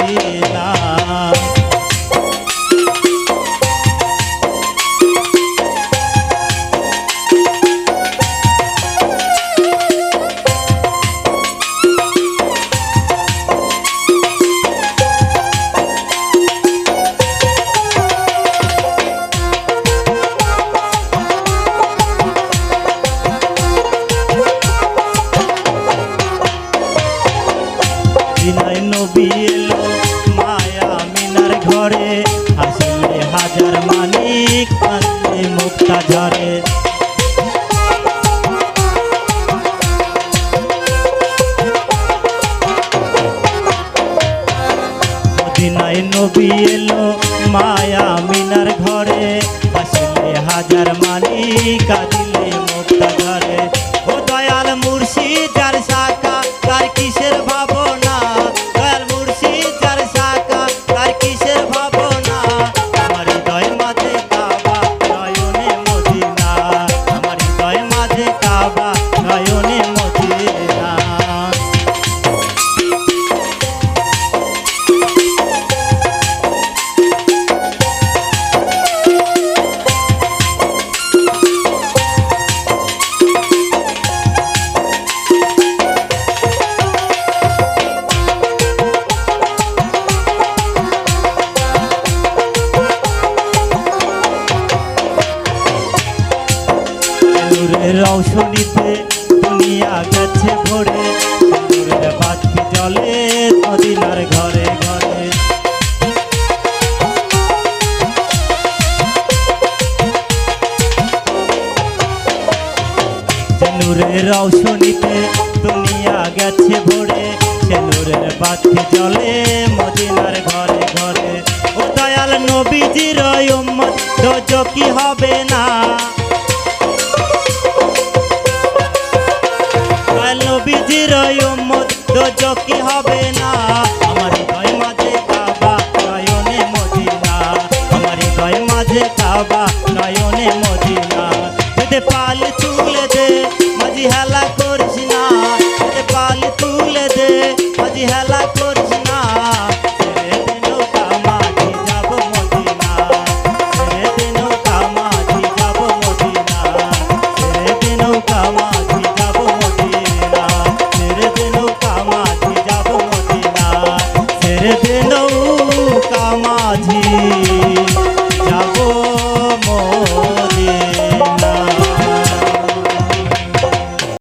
Medina. মদিনায় নবী এলো মায়া মিনার ঘরে, আসলে হাজার মানিক কান্দে মুক্তা ঝরে। মদিনায় নবী এলো মায়া মিনার ঘরে, আসলে হাজার মানিক কাঁদিলে মুক্তা ঝরে। ও দয়াল মুর্শিদ যার শাখা তার কিসের ভাবনা, দয়াল মুর্শিদ যার শাখা তার কিসের ভাবনা। আমার হৃদয় মাঝে কাবা নয়নে মদিনা, আমার হৃদয় মাঝে কাবা নয়নে মদিনা। নূরের রৌশনীতে দুনিয়া গেছে ভরে, নূরের বাতি জ্বলে মদিনার ঘরে ঘরে। যে নূরের রৌশনীতে দুনিয়া গেছে ভরে, সে নূরের বাতি জ্বলে মদিনার ঘরে ঘরে। ও দয়াল নবীজির উম্মত দোজখী হবে না, নবীজির উম্মত দোজখী হবে না। আমার হৃদয় মাঝে কাবা নয়নে মদিনা, আমার হৃদয় মাঝে কাবা নয়নে মদিনা। যদি পাল